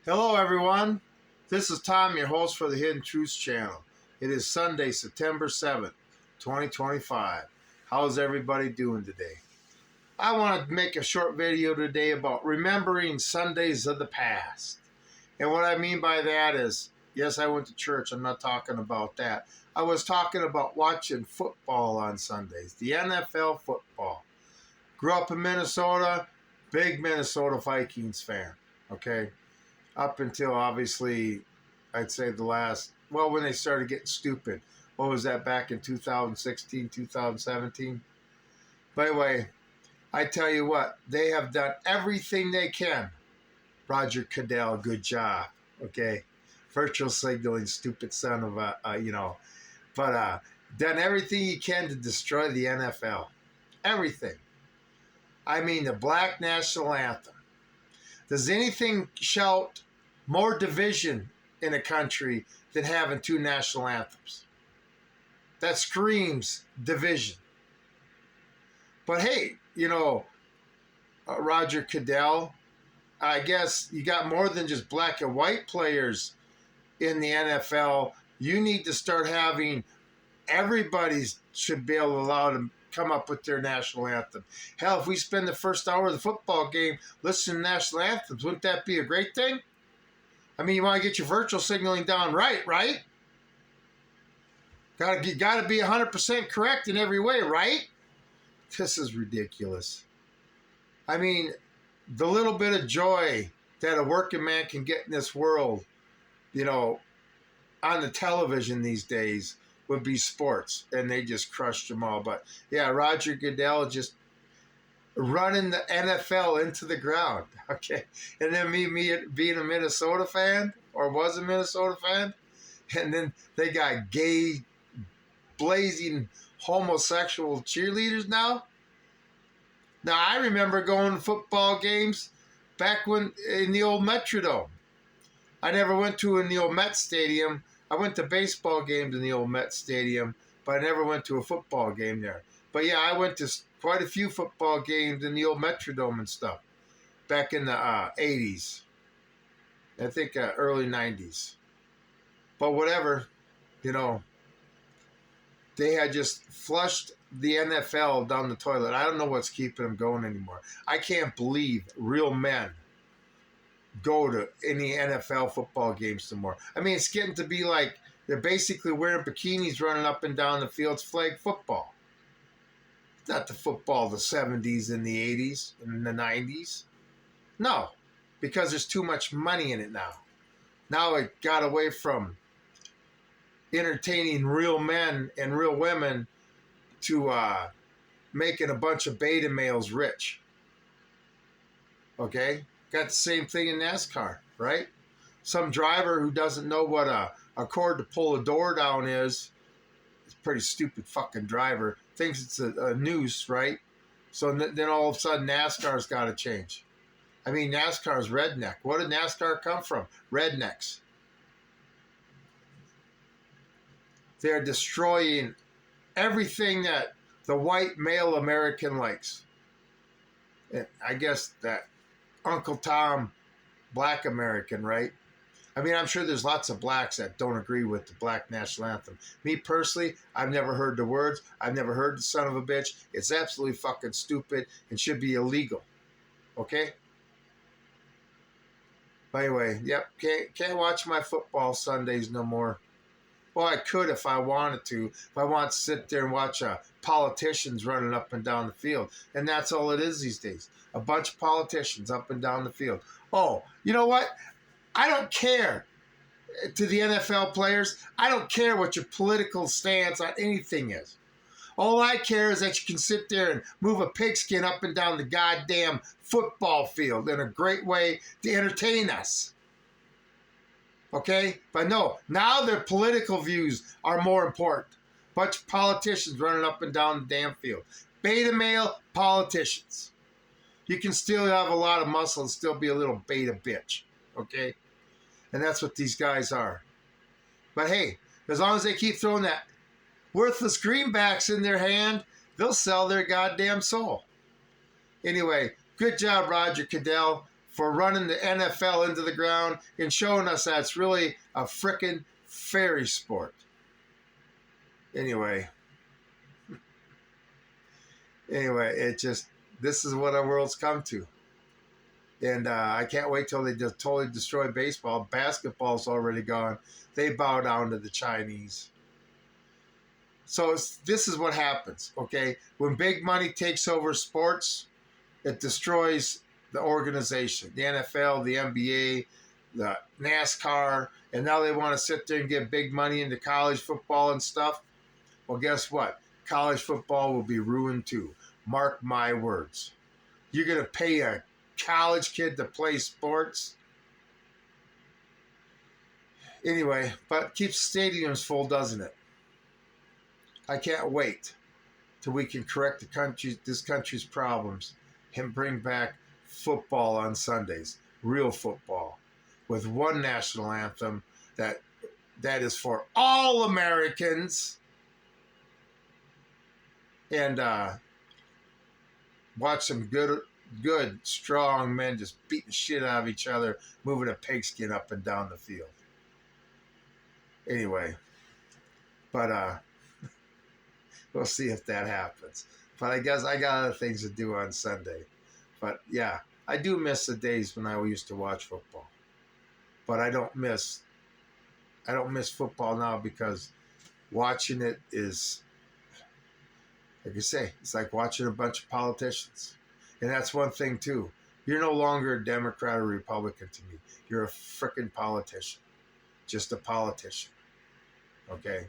Hello, everyone. This is Tom, your host for the Hidden Truths channel. It is Sunday, September 7th, 2025. How's everybody doing today? I want to make a short video today about remembering Sundays of the past. And what I mean by that is, yes, I went to church. I'm not talking about that. I was talking about watching football on Sundays, the NFL football. Grew up in Minnesota, big Minnesota Vikings fan, okay? Up until obviously, I'd say when they started getting stupid. What was that, back in 2016, 2017? By the way, I tell you what, they have done everything they can. Roger Goodell, good job, okay? Virtual signaling, stupid son of but done everything he can to destroy the NFL. Everything. I mean, the Black National Anthem. Does anything shout more division in a country than having two national anthems? That screams division. But hey, Roger Goodell, I guess you got more than just black and white players in the NFL. You need to start having everybody should be able to allow them come up with their national anthem. Hell, if we spend the first hour of the football game listening to national anthems, wouldn't that be a great thing? I mean, you want to get your virtual signaling down right? Got to be 100% correct in every way, right? This is ridiculous. I mean, the little bit of joy that a working man can get in this world, on the television these days, would be sports, and they just crushed them all. But yeah, Roger Goodell just running the NFL into the ground, okay? And then me being a Minnesota fan, or was a Minnesota fan, and then they got gay, blazing, homosexual cheerleaders now. Now, I remember going to football games back when in the old Metrodome. I never went to in the old Met Stadium. I went to baseball games in the old Met Stadium, but I never went to a football game there. But yeah, I went to quite a few football games in the old Metrodome and stuff back in the 80s. I think early 90s. But whatever, they had just flushed the NFL down the toilet. I don't know what's keeping them going anymore. I can't believe real men go to any NFL football games anymore. I mean, it's getting to be like they're basically wearing bikinis running up and down the fields, flag football. It's not the football of the 70s and the 80s and the 90s. No, because there's too much money in it now. Now it got away from entertaining real men and real women to making a bunch of beta males rich. Okay? Got the same thing in NASCAR, right? Some driver who doesn't know what a cord to pull a door down is a pretty stupid fucking driver. Thinks it's a noose, right? So then all of a sudden NASCAR's got to change. I mean, NASCAR's redneck. What did NASCAR come from? Rednecks. They're destroying everything that the white male American likes. And I guess that Uncle Tom, black American, right? I mean, I'm sure there's lots of blacks that don't agree with the Black National Anthem. Me personally, I've never heard the words. I've never heard the son of a bitch. It's absolutely fucking stupid and should be illegal. Okay? By the way, yep, can't watch my football Sundays no more. Well, I could if I wanted to. If I want to sit there and watch politicians running up and down the field. And that's all it is these days. A bunch of politicians up and down the field. Oh, you know what? I don't care. To the NFL players, I don't care what your political stance on anything is. All I care is that you can sit there and move a pigskin up and down the goddamn football field in a great way to entertain us. Okay? But no, now their political views are more important. Bunch of politicians running up and down the damn field. Beta male politicians. You can still have a lot of muscle and still be a little beta bitch. Okay? And that's what these guys are. But hey, as long as they keep throwing that worthless greenbacks in their hand, they'll sell their goddamn soul. Anyway, good job, Roger Goodell. for running the NFL into the ground and showing us that it's really a frickin' fairy sport. Anyway, this is what our world's come to. And I can't wait till they just totally destroy baseball. Basketball's already gone. They bow down to the Chinese. So this is what happens, okay? When big money takes over sports, it destroys the organization. The NFL, the NBA, the NASCAR, and now they want to sit there and get big money into college football and stuff. Well, guess what? College football will be ruined too. Mark my words. You're going to pay a college kid to play sports? Anyway, but keeps stadiums full, doesn't it? I can't wait till we can correct this country's problems and bring back football on Sundays, real football, with one national anthem that is for all Americans. And watch some good, strong men just beating shit out of each other, moving a pigskin up and down the field. Anyway, but we'll see if that happens. But I guess I got other things to do on Sunday. But yeah, I do miss the days when I used to watch football. But I don't miss football now because watching it is, like you say, it's like watching a bunch of politicians. And that's one thing too. You're no longer a Democrat or Republican to me. You're a frickin' politician. Just a politician. Okay?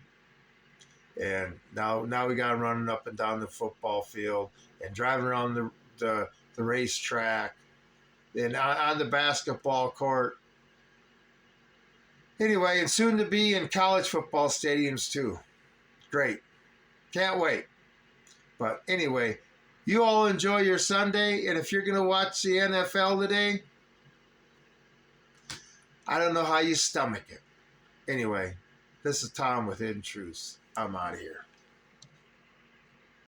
And now we got them running up and down the football field and driving around the racetrack and on the basketball court. Anyway, and soon to be in college football stadiums too. Great. Can't wait. But anyway, you all enjoy your Sunday. And if you're going to watch the NFL today, I don't know how you stomach it. Anyway, this is Tom with Hidden Truths. I'm out of here.